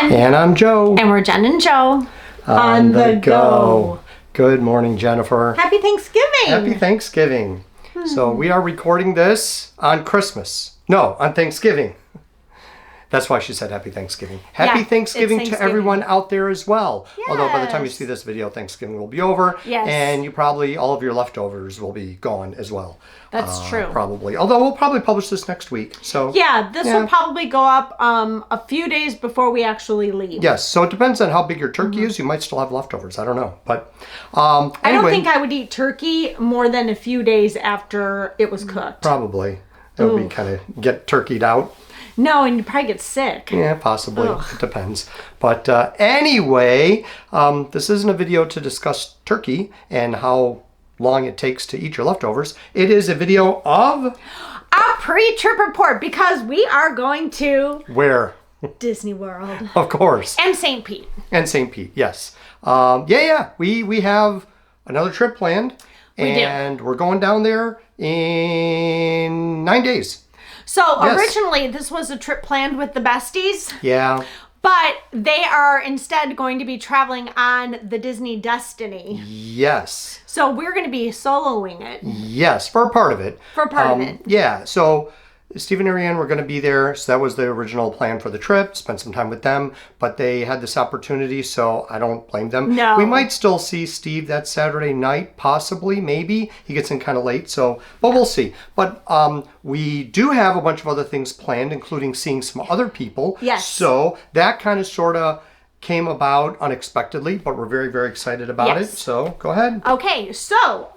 Jen. And I'm Joe. And we're Jen and Joe on the go. Good morning, Jennifer. Happy Thanksgiving. Happy Thanksgiving. So we are recording this on Christmas. No, on Thanksgiving. That's why she said Happy Thanksgiving. Happy Thanksgiving to everyone out there as well. Yes. Although by the time you see this video, Thanksgiving will be over. Yes. And you probably, all of your leftovers will be gone as well. That's true. Probably. Although we'll probably publish this next week. So yeah, this will probably go up a few days before we actually leave. Yes, so it depends on how big your turkey is. You might still have leftovers. I don't know. But I don't think I would eat turkey more than a few days after it was cooked. Probably. It would be kind of get turkeyed out. No, and you probably get sick. Yeah, possibly. Ugh. It depends. But anyway, this isn't a video to discuss turkey and how long it takes to eat your leftovers. It is a video of a pre-trip report because we are going to where? Disney World. Of course. And St. Pete. And St. Pete, yes. We have another trip planned. And we're going down there in 9 days. So originally this was a trip planned with the besties. Yeah. But they are instead going to be traveling on the Disney Destiny. Yes. So we're going to be soloing it. Yes, for a part of it. For part of it. Yeah, so Steve and Ariane were going to be there. So that was the original plan for the trip. Spend some time with them. But they had this opportunity, so I don't blame them. No. We might still see Steve that Saturday night, possibly, maybe. He gets in kind of late, so, but we'll see. But we do have a bunch of other things planned, including seeing some other people. Yes. So that kind of sort of came about unexpectedly, but we're very, very excited about it. So go ahead. Okay, so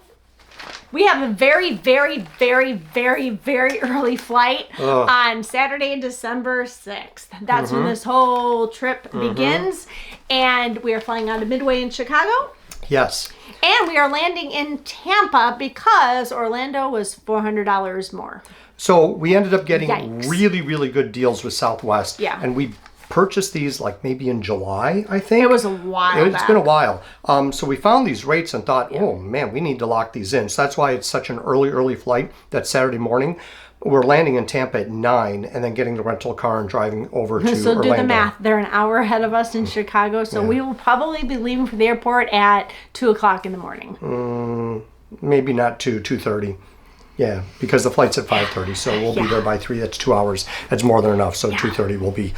we have a very, very, very, very, very early flight on Saturday, December 6th. That's when this whole trip begins. And we are flying out of Midway in Chicago. Yes. And we are landing in Tampa because Orlando was $400 more. So we ended up getting really, really good deals with Southwest. Yeah. And we purchased these like maybe in July, I think. It was a while It's been a while. So we found these rates and thought, oh man, we need to lock these in. So that's why it's such an early flight that Saturday morning. We're landing in Tampa at 9 and then getting the rental car and driving over to So Orlando. do the math. They're an hour ahead of us in Chicago. So we will probably be leaving for the airport at 2 o'clock in the morning. Maybe not 2:30. Yeah, because the flight's at 5:30, so we'll be there by 3. That's 2 hours. That's more than enough. So 2:30 will be.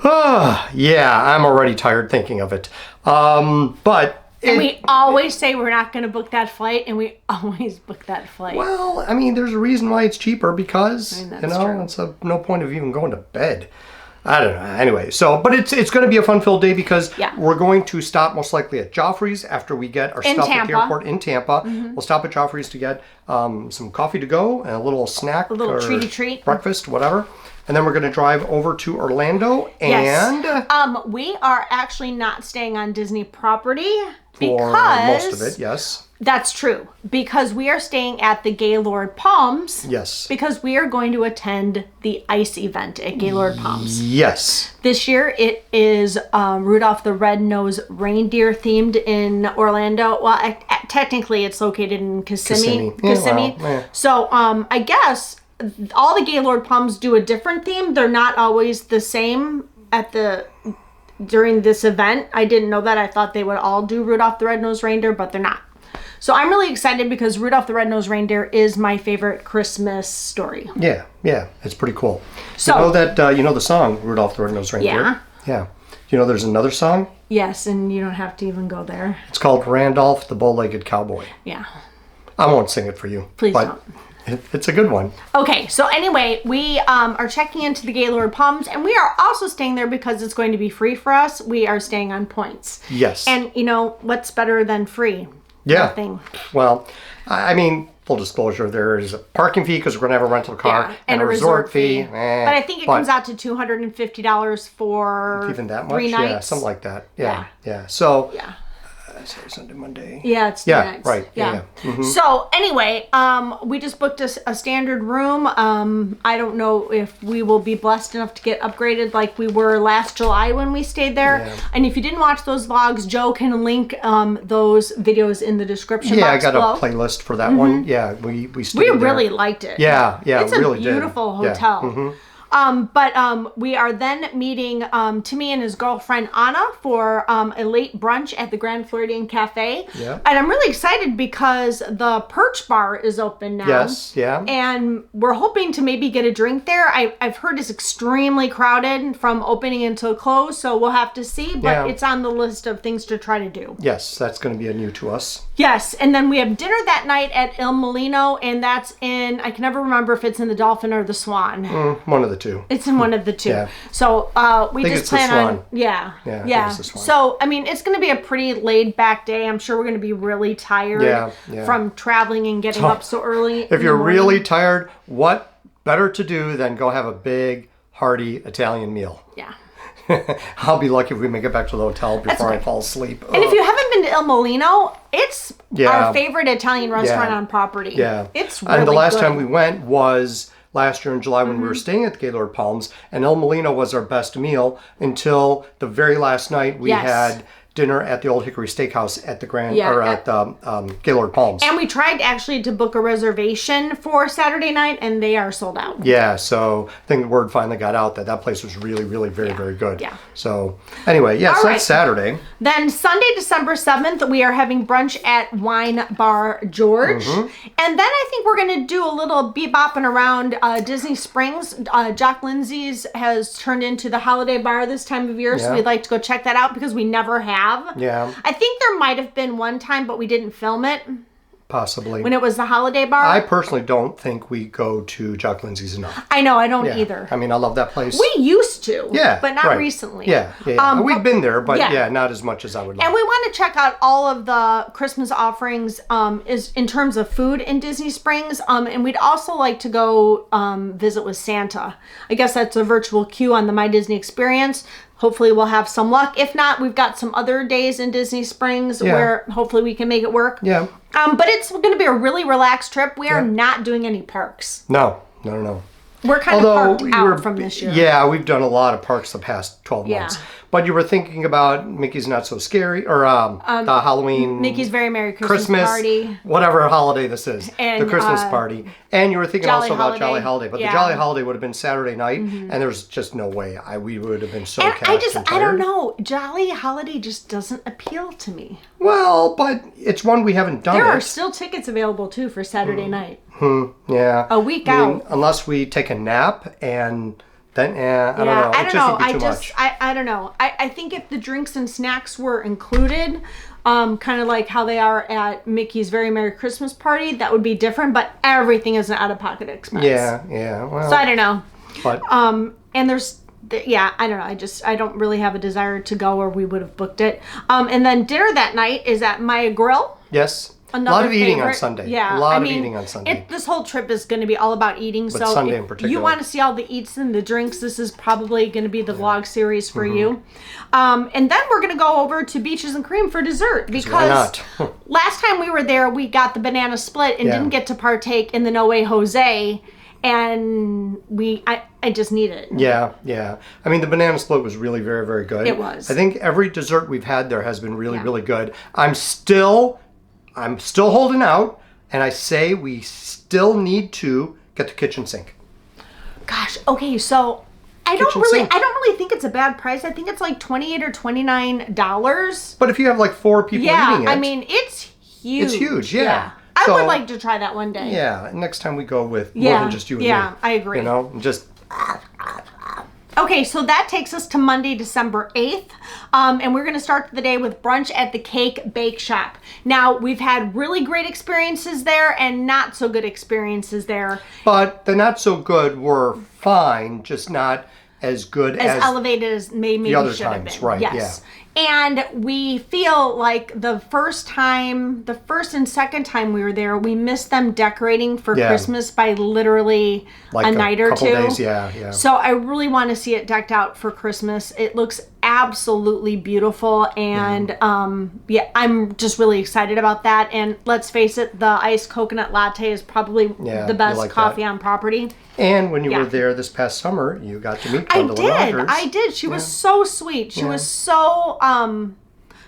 I'm already tired thinking of it. And we always say we're not going to book that flight, and we always book that flight. Well, I mean, there's a reason why it's cheaper because true. it's no point of even going to bed. I don't know. Anyway, but it's going to be a fun-filled day because we're going to stop most likely at Joffrey's after we get our stuff at the airport in Tampa. We'll stop at Joffrey's to get some coffee to go and a little snack, a little treaty treat, breakfast, whatever. And then we're going to drive over to Orlando and we are actually not staying on Disney property for most of it. Yes. That's true, because we are staying at the Gaylord Palms. Yes. Because we are going to attend the ice event at Gaylord Palms. Yes. This year it is Rudolph the Red-Nosed Reindeer themed in Orlando. Well, technically it's located in Kissimmee. So I guess all the Gaylord Palms do a different theme. They're not always the same during this event. I didn't know that. I thought they would all do Rudolph the Red-Nosed Reindeer, but they're not. So I'm really excited because Rudolph the Red-Nosed Reindeer is my favorite Christmas story. Yeah, it's pretty cool. So you know that you know the song Rudolph the Red-Nosed Reindeer? Yeah. You know there's another song? Yes, and you don't have to even go there. It's called Randolph the Bow-Legged Cowboy. Yeah. I won't sing it for you. Please don't. It's a good one. Okay, so anyway, we are checking into the Gaylord Palms, and we are also staying there because it's going to be free for us. We are staying on points. Yes. And you know, what's better than free? Yeah. Nothing. Well, I mean, full disclosure, there is a parking fee because we're going to have a rental car and a resort fee. But I think it comes out to $250 for even that much? 3 nights. Yeah, something like that. Yeah. So, Saturday, Sunday, Monday. Yeah, it's 2 nights. Right. Yeah. So anyway, we just booked a standard room. I don't know if we will be blessed enough to get upgraded like we were last July when we stayed there. Yeah. And if you didn't watch those vlogs, Joe can link those videos in the description box I got below. a playlist for that one. Yeah, we stayed We there. really liked it. Yeah, it's really a beautiful hotel. Yeah. But we are then meeting Timmy and his girlfriend Anna for a late brunch at the Grand Floridian Cafe. Yeah. And I'm really excited because the Perch Bar is open now. Yes, yeah. And we're hoping to maybe get a drink there. I've heard it's extremely crowded from opening until close, so we'll have to see. But it's on the list of things to try to do. Yes, that's going to be a new to us. Yes, and then we have dinner that night at Il Molino, and that's in, I can never remember if it's in the Dolphin or the Swan. One of the two. It's in one of the two. Yeah. So we just plan on, Yeah, I think it's the Swan. So, I mean, it's going to be a pretty laid back day. I'm sure we're going to be really tired from traveling and getting up so early. If you're really tired, what better to do than go have a big, hearty Italian meal? Yeah. I'll be lucky if we make it back to the hotel before I fall asleep. And if you haven't been to Il Molino, it's our favorite Italian restaurant on property. Yeah. It's really And the last good. time we went was last year in July when we were staying at the Gaylord Palms, and Il Molino was our best meal until the very last night we had dinner at the Old Hickory Steakhouse at the at the Gaylord Palms. And we tried actually to book a reservation for Saturday night, and they are sold out. Yeah, so I think the word finally got out that that place was really, really very, very good. Yeah. So anyway, so that's Saturday. Then Sunday, December 7th, we are having brunch at Wine Bar George. And then I think we're going to do a little bebopping around Disney Springs. Jock Lindsay's has turned into the holiday bar this time of year, so we'd like to go check that out because we never have. Yeah. I think there might have been one time, but we didn't film it. Possibly. When it was the holiday bar. I personally don't think we go to Jock Lindsay's enough. I know, I don't either. I mean, I love that place. We used to. Yeah. But not recently. Yeah. We've been there, but not as much as I would like. And we want to check out all of the Christmas offerings is in terms of food in Disney Springs. And we'd also like to go visit with Santa. I guess that's a virtual queue on the My Disney Experience. Hopefully we'll have some luck. If not, we've got some other days in Disney Springs where hopefully we can make it work. Yeah. But it's going to be a really relaxed trip. We are not doing any parks. No. We're kind of parked out from this year. Yeah, we've done a lot of parks the past 12 months. But you were thinking about Mickey's Not So Scary, or the Halloween... Mickey's Very Merry Christmas Party. Whatever holiday this is. And, the Christmas party. And you were thinking Jolly also about Holiday. Jolly Holiday. But the Jolly Holiday would have been Saturday night, and there's just no way. We would have been so cashed and tired. I don't know. Jolly Holiday just doesn't appeal to me. Well, but it's one we haven't done. There are still tickets available, too, for Saturday night. Yeah. A week out. Unless we take a nap and... Then, I don't know. I don't know. Much. I don't know. I think if the drinks and snacks were included, kind of like how they are at Mickey's Very Merry Christmas Party, that would be different. But everything is an out-of-pocket expense. Yeah. Well, so I don't know. But and there's I don't know. I don't really have a desire to go, or we would have booked it. And then dinner that night is at Maya Grill. Yes. Another a lot of favorite. eating on Sunday. Yeah, a lot of eating on Sunday. This whole trip is going to be all about eating. But so Sunday in if particular. you want to see all the eats and the drinks, this is probably going to be the vlog series for you. And then we're going to go over to Beaches and Cream for dessert because last time we were there, we got the banana split and didn't get to partake in the No Way Jose. And I just need it. Yeah. I mean, the banana split was really very, very good. It was. I think every dessert we've had there has been really, really good. I'm still holding out, and I say we still need to get the kitchen sink. Gosh, okay, so I don't really think it's a bad price. I think it's like $28 or $29. But if you have like 4 people eating it, I mean, it's huge. It's huge, yeah. I would like to try that one day. Yeah, next time we go with more than just you and me. Yeah, I agree. You know, just... Okay, so that takes us to Monday, December 8th. And we're going to start the day with brunch at the Cake Bake Shop. Now, we've had really great experiences there and not so good experiences there. But the not so good were fine, just not as good as elevated as maybe the other should have times, been. right? Yes. And we feel like the first and second time we were there, we missed them decorating for Christmas by literally like a night or two. Days, yeah. So I really want to see it decked out for Christmas. It looks absolutely beautiful, and I'm just really excited about that. And let's face it, the iced coconut latte is probably the best coffee on property. And when you were there this past summer, you got to meet Gwendolyn Rogers. I did. She was so sweet. She was so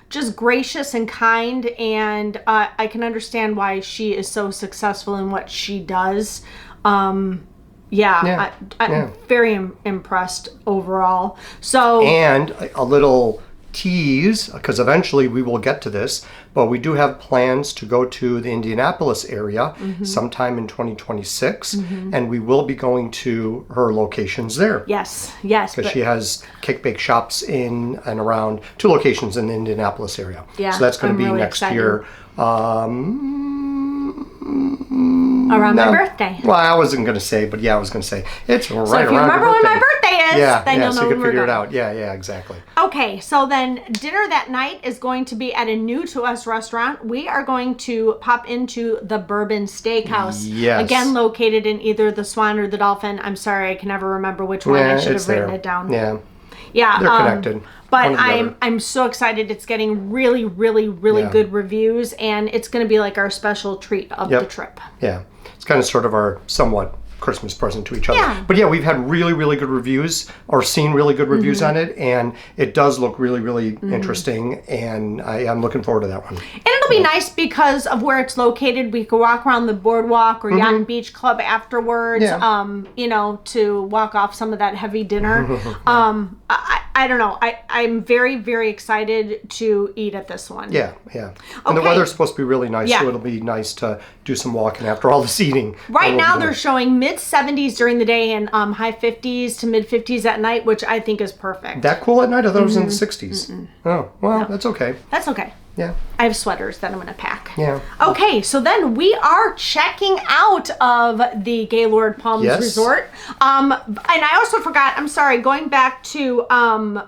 just gracious and kind, and I can understand why she is so successful in what she does. Yeah, I'm very impressed overall. So, and a little tease, because eventually we will get to this, but we do have plans to go to the Indianapolis area sometime in 2026, and we will be going to her locations there. Yes. Because she has cake-bake shops in and around 2 locations in the Indianapolis area. Yeah, so that's going to be really next year. Around my birthday. Well, I wasn't going to say, but I was going to say it's right around your birthday. So if you remember when my birthday is, then you'll know so you can figure it going. out. Yeah, exactly. Okay, so then dinner that night is going to be at a new to us restaurant. We are going to pop into the Bourbon Steakhouse. Yes. Again, located in either the Swan or the Dolphin. I'm sorry, I can never remember which one. I should have written it down. Yeah. Yeah. They're connected. But I'm so excited. It's getting really, really, really good reviews, and it's going to be like our special treat of the trip. Yeah. It's kind of sort of our somewhat Christmas present to each other. Yeah. But we've had really, really good reviews, or seen really good reviews on it, and it does look really, really interesting, and I'm looking forward to that one. And it'll be nice because of where it's located. We could walk around the boardwalk or Yacht and Beach Club afterwards, to walk off some of that heavy dinner. I don't know. I'm very, very excited to eat at this one. Yeah. And the weather's supposed to be really nice, so it'll be nice to do some walking after all this eating. Right now they're showing mid-70s during the day and high 50s to mid-50s at night, which I think is perfect. That cool at night? I thought it was in the 60s. Oh, well, that's okay. That's okay. Yeah. I have sweaters that I'm going to pack. Yeah. Okay, so then we are checking out of the Gaylord Palms Resort. And I also forgot, I'm sorry, going back to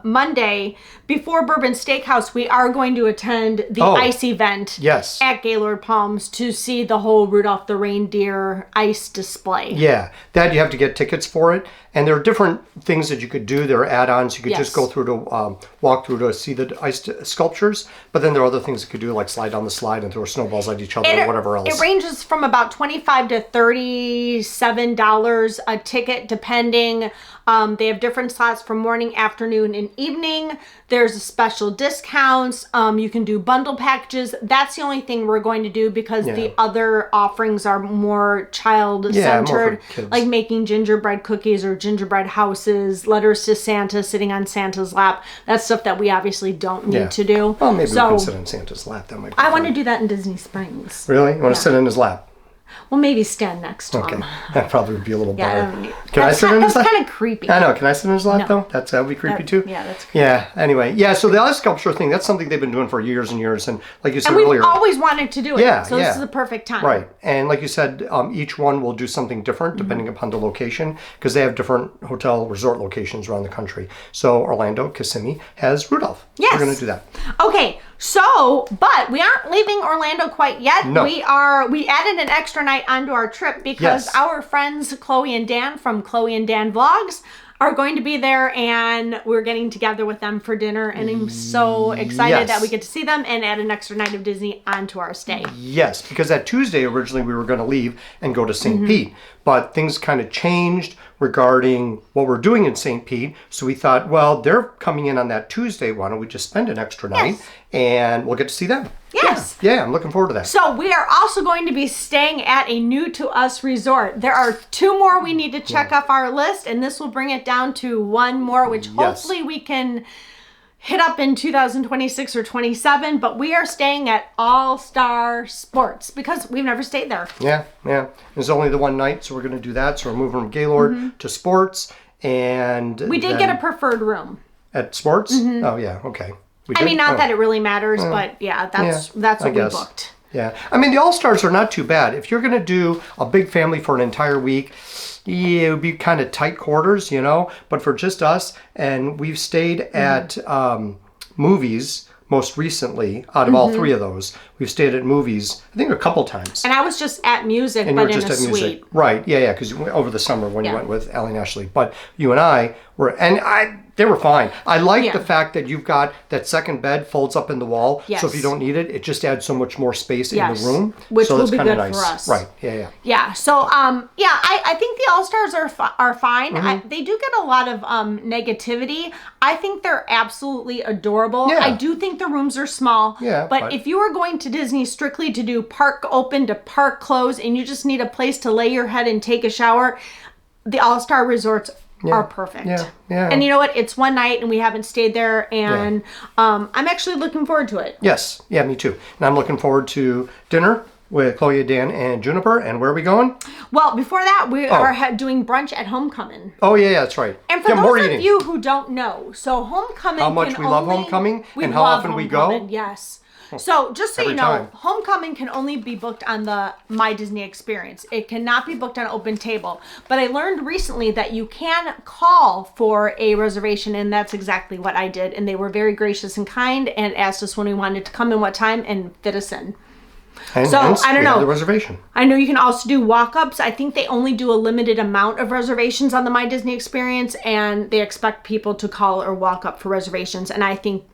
Monday, before Bourbon Steakhouse, we are going to attend the ice event at Gaylord Palms to see the whole Rudolph the Reindeer ice display. Yeah, that you have to get tickets for it. And there are different things that you could do. There are add-ons. You could just go through to walk through to see the ice sculptures. But then there are other things you could do, like slide down the slide and throw snowballs at each other or whatever else. It ranges from about $25 to $37 a ticket, depending. They have different slots for morning, afternoon, and evening. There's special discounts. You can do bundle packages. That's the only thing we're going to do because the other offerings are more child-centered, like making gingerbread cookies or gingerbread houses, letters to Santa, sitting on Santa's lap. That's stuff that we obviously don't need to do. Well, maybe we can sit on Santa's lap. That might be I want to do that in Disney Springs. Really? You want to sit in his lap? Well, maybe stand next to him. That probably would be a little better. Can I sit in his lap? That's kind of creepy. I know. Can I sit in his lap, though? That would be creepy, too? Yeah, that's creepy. Yeah, anyway. Yeah, so the ice sculpture thing, that's something they've been doing for years and years. And like you said earlier... we've always wanted to do it. So this is the perfect time. Right. And like you said, each one will do something different depending upon the location, because they have different hotel resort locations around the country. So Orlando, Kissimmee, has Rudolph. Yes. We're going to do that. Okay. So, but we aren't leaving Orlando quite yet. No. We added an extra night onto our trip because our friends Chloe and Dan from Chloe and Dan Vlogs are going to be there, and we're getting together with them for dinner, and I'm so excited that we get to see them and add an extra night of Disney onto our stay. Yes, because that Tuesday originally we were going to leave and go to St. Pete, but things kind of changed regarding what we're doing in St. Pete, so we thought, well, they're coming in on that Tuesday, why don't we just spend an extra night and we'll get to see them. Yes. Yeah, I'm looking forward to that. So we are also going to be staying at a new to us resort. There are 2 more we need to check off our list, and this will bring it down to 1 more, which hopefully we can hit up in 2026 or 27, but we are staying at All Star Sports because we've never stayed there. Yeah. There's only the one night, so we're going to do that. So we're moving from Gaylord to Sports, and we did get a preferred room. At Sports? Oh, yeah, okay. I mean, not that it really matters, but that's what we booked. Yeah. I mean, the All-Stars are not too bad. If you're going to do a big family for an entire week, it would be kind of tight quarters, but for just us, and we've stayed at Movies most recently, out of all 3 of those. We've stayed at Movies, I think, a couple times. And I was just at Music, but in a suite. Right, because over the summer when you went with Allie and Ashley. But you and I were, they were fine. I like the fact that you've got that second bed folds up in the wall. Yes. So if you don't need it, it just adds so much more space in the room. Which so will that's be kinda good nice. for us. Right, yeah. Yeah, so, I think the All-Stars are fine. They do get a lot of negativity. I think they're absolutely adorable. Yeah. I do think the rooms are small. Yeah, but if you are going to Disney strictly to do park open to park close and you just need a place to lay your head and take a shower, the all-star resorts are perfect. Yeah, yeah. And you know what? It's one night and we haven't stayed there, and I'm actually looking forward to it. Yes. Yeah, me too. And I'm looking forward to dinner with Chloe, Dan, and Juniper. And where are we going? Well, before that, we are doing brunch at Homecoming. Oh, yeah, that's right. And for those of you who don't know, so Homecoming how much we love Homecoming and how often we go? Yes. So just so you know, time. Homecoming can only be booked on the My Disney Experience. It cannot be booked on Open Table. But I learned recently that you can call for a reservation, and that's exactly what I did. And they were very gracious and kind and asked us when we wanted to come and what time and fit us in. And so I don't know the reservation. I know you can also do walk-ups. I think they only do a limited amount of reservations on the My Disney Experience, and they expect people to call or walk up for reservations. And I think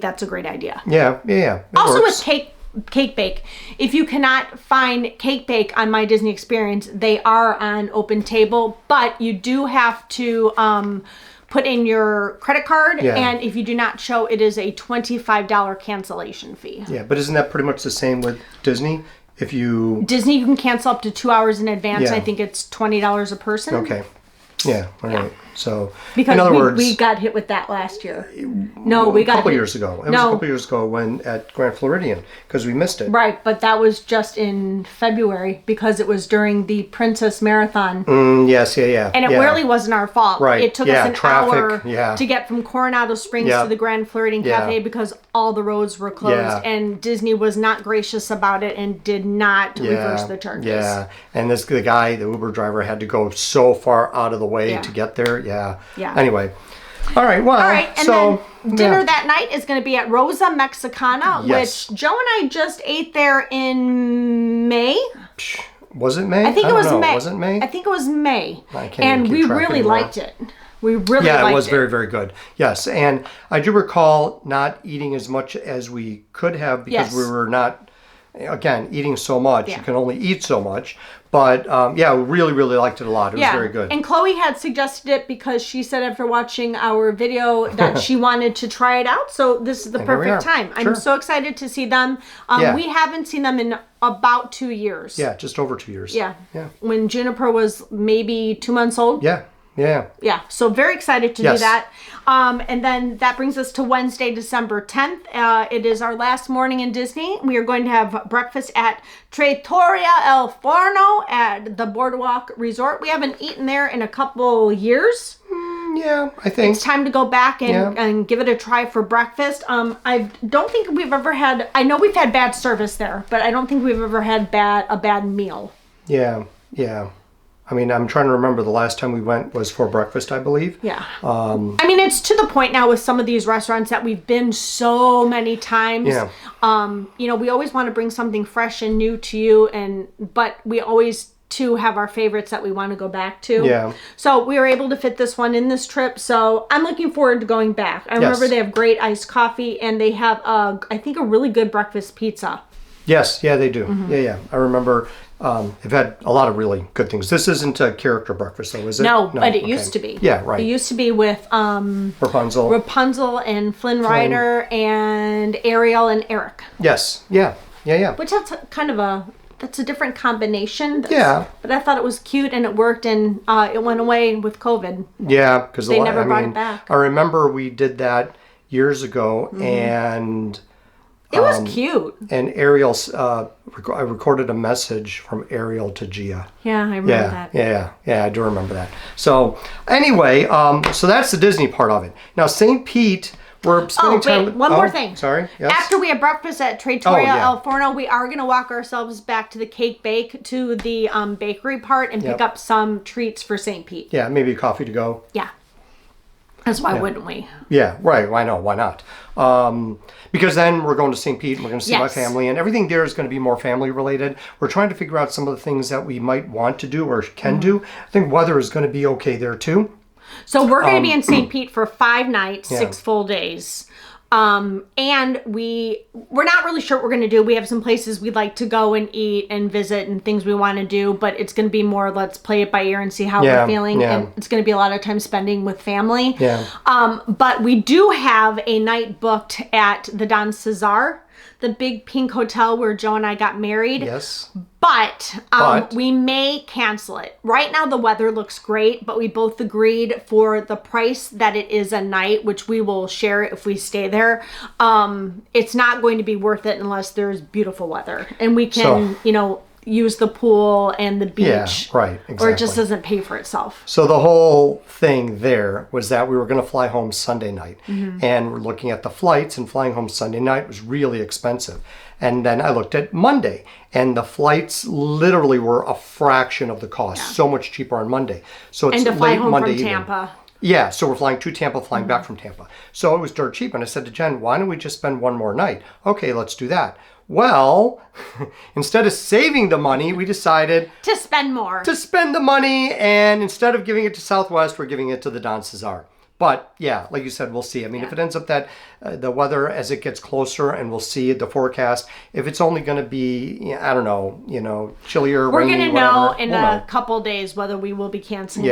that's a great idea. Yeah. Also with Cake Bake, if you cannot find Cake Bake on My Disney Experience, they are on Open Table, but you do have to put in your credit card, and if you do not show, it is a $25 cancellation fee. Yeah, but isn't that pretty much the same with Disney? Disney, you can cancel up to 2 hours in advance. Yeah. I think it's $20 a person. Okay. Yeah, all right. So, because in other words, we got hit with that last year. No, we got a couple years ago. It was a couple years ago when at Grand Floridian, because we missed it. Right, but that was just in February because it was during the Princess Marathon. Yes, yeah. And it really wasn't our fault. Right. It took us an hour to get from Coronado Springs to the Grand Floridian Cafe because all the roads were closed, and Disney was not gracious about it and did not reverse the charges. Yeah, and the guy, the Uber driver, had to go so far out of the way to get there. Yeah. Anyway. All right. Well. All right. And then dinner that night is going to be at Rosa Mexicana, which Joe and I just ate there in May. Was it May? I think it was May. Was it May? I think it was May. I can't and we really liked it. We really liked it. Yeah, it was very, very good. Yes. And I do recall not eating as much as we could have because we were not, again, eating so much. You can only eat so much. But we really, really liked it a lot. It was very good. And Chloe had suggested it because she said after watching our video that she wanted to try it out. So this is the perfect time. I'm so excited to see them. We haven't seen them in about 2 years. Yeah, just over 2 years. Yeah. When Juniper was maybe 2 months old. Yeah, so very excited to do that. And then that brings us to Wednesday, December 10th. It is our last morning in Disney. We are going to have breakfast at Trattoria El Forno at the Boardwalk Resort. We haven't eaten there in a couple years. Yeah, I think. It's time to go back and give it a try for breakfast. I don't think we've ever had, I know we've had bad service there, but I don't think we've ever had a bad meal. Yeah. I mean, I'm trying to remember the last time we went was for breakfast, I believe. Yeah. I mean, it's to the point now with some of these restaurants that we've been so many times. Yeah. We always want to bring something fresh and new to you, but we always too have our favorites that we want to go back to. Yeah. So we were able to fit this one in this trip. So I'm looking forward to going back. I remember they have great iced coffee and they have, I think, a really good breakfast pizza. Yes. Yeah, they do. Mm-hmm. Yeah. I remember. They've had a lot of really good things. This isn't a character breakfast, though, is it? No, but it used to be. Yeah, right. It used to be with Rapunzel and Flynn Rider and Ariel and Eric. Yes. Yeah. Which that's that's a different combination. Yeah. But I thought it was cute and it worked, and it went away with COVID. Yeah, because they never brought it back. I remember we did that years ago, and it was cute. And Ariel, I recorded a message from Ariel to Gia. Yeah, I remember that. Yeah, I do remember that. So anyway, so that's the Disney part of it. Now St. Pete, we're spending time. One more thing. Sorry. Yes. After we have breakfast at Trattoria El Forno, we are going to walk ourselves back to the Cake Bake to the bakery part and pick up some treats for St. Pete. Yeah, maybe a coffee to go. Yeah. Because why wouldn't we? Yeah, right. Why not? Why not? Because then we're going to St. Pete and we're going to see my family, and everything there is going to be more family related. We're trying to figure out some of the things that we might want to do or can do. I think weather is going to be okay there too. So we're going to be in St. Pete for 5 nights, 6 full days. And we're not really sure what we're going to do. We have some places we'd like to go and eat and visit and things we want to do, but it's going to be more, let's play it by ear and see how we're feeling. Yeah. And it's going to be a lot of time spending with family. Yeah. But we do have a night booked at the Don Cesar. the big pink hotel where Joe and I got married. Yes. But we may cancel it. Right now the weather looks great, but we both agreed for the price that it is a night, which we will share if we stay there. It's not going to be worth it unless there's beautiful weather. And we can, use the pool and the beach. Yeah, right, exactly. Or it just doesn't pay for itself. So the whole thing there was that we were going to fly home Sunday night. And we're looking at the flights, and flying home Sunday night was really expensive. And then I looked at Monday, and the flights literally were a fraction of the cost. So much cheaper on Monday. So it's and to fly home Monday from Tampa. Yeah, so we're flying to Tampa, flying back from Tampa. So it was dirt cheap. And I said to Jen, why don't we just spend one more night? Okay, let's do that. Well, instead of saving the money, we decided to spend more. To spend the money, and instead of giving it to Southwest, we're giving it to the Don Cesar. But yeah, like you said, we'll see. I mean, if it ends up that the weather as it gets closer, and we'll see the forecast, if it's only going to be, I don't know, chillier, we're rainy, going to know in a couple days whether we will be canceling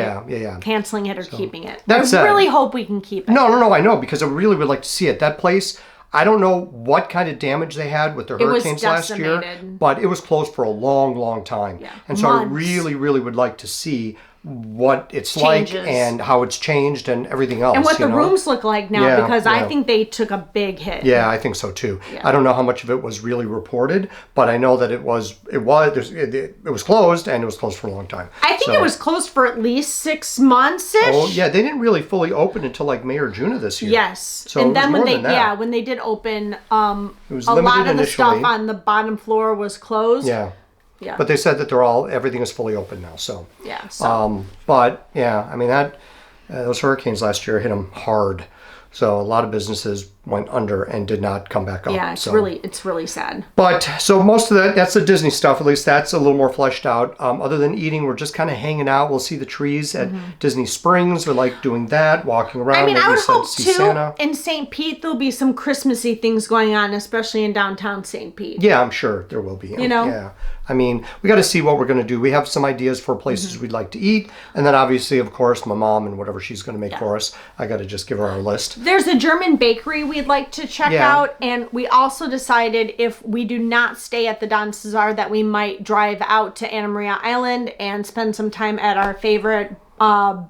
canceling it or keeping it. I really hope we can keep it. No, I know, because I really would like to see it. That place, I don't know what kind of damage they had with the hurricanes last year, but it was closed for a long, long time. Yeah. And so I really, really would like to see what it's like and how it's changed and everything else. And what the rooms look like now, because I think they took a big hit. Yeah, I think so too. Yeah. I don't know how much of it was really reported, but I know that it was closed, and it was closed for a long time. I think it was closed for at least 6 months-ish. Oh, yeah, they didn't really fully open until like May or June of this year. Yes. So and then when they did open, a lot of the stuff on the bottom floor was closed. Yeah. Yeah. But they said that everything is fully open now. So yeah. So. But yeah, I mean those hurricanes last year hit them hard. So a lot of businesses went under and did not come back up. Yeah, it's really sad. But so most of that's the Disney stuff. At least that's a little more fleshed out. Other than eating, we're just kind of hanging out. We'll see the trees at Disney Springs. We're like doing that, walking around. I mean, I would hope too Santa. In St. Pete there'll be some Christmassy things going on, especially in downtown St. Pete. Yeah, I'm sure there will be. Yeah. I mean, we got to see what we're going to do. We have some ideas for places we'd like to eat. And then obviously, of course, my mom and whatever she's going to make for us. I got to just give her our list. There's a German bakery we'd like to check out. And we also decided if we do not stay at the Don Cesar that we might drive out to Anna Maria Island and spend some time at our favorite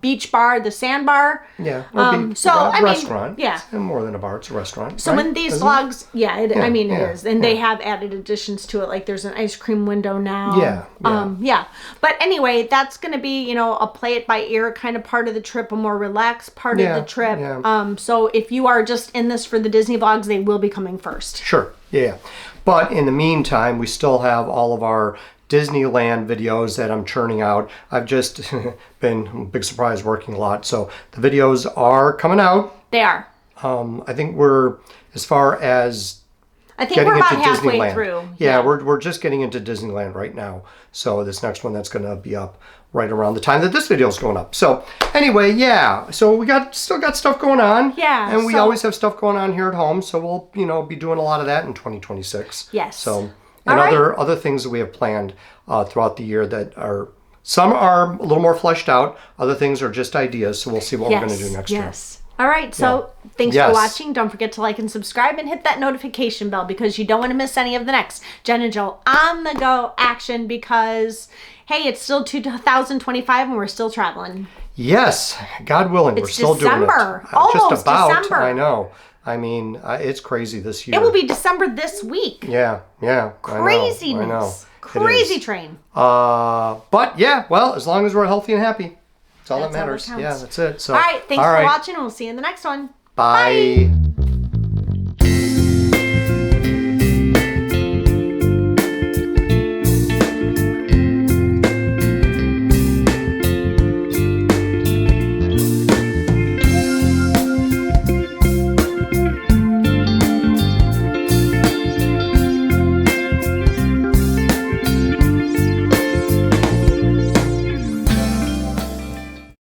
beach bar, the Sandbar. Yeah. Restaurant. Yeah. It's more than a bar, it's a restaurant. So when these vlogs, it is. And they have added additions to it. Like there's an ice cream window now. Yeah. But anyway, that's going to be, a play it by ear kind of part of the trip, a more relaxed part of the trip. Yeah. So if you are just in this for the Disney vlogs, they will be coming first. Sure. Yeah. But in the meantime, we still have all of our Disneyland videos that I'm churning out. I've just been, big surprise, working a lot. So the videos are coming out. They are. I think we're, as far as I think we're about halfway through. Yeah, we're just getting into Disneyland right now. So this next one that's going to be up right around the time that this video is going up. So anyway, so we still got stuff going on. Yeah. And we always have stuff going on here at home. So we'll be doing a lot of that in 2026. Yes. So. And other things that we have planned throughout the year that some are a little more fleshed out. Other things are just ideas. So we'll see what we're going to do next year. Yes. All right. So thanks for watching. Don't forget to like and subscribe and hit that notification bell because you don't want to miss any of the next Jen and Joe on the go action because, hey, it's still 2025 and we're still traveling. Yes. God willing, we're still December. doing it. Almost just about. December. I know. I mean, it's crazy this year. It will be December this week. Yeah. Craziness. I know. Crazy train. But yeah, well, as long as we're healthy and happy, that's all that matters. Yeah, that's it. So, all right. Thanks for watching, and we'll see you in the next one. Bye.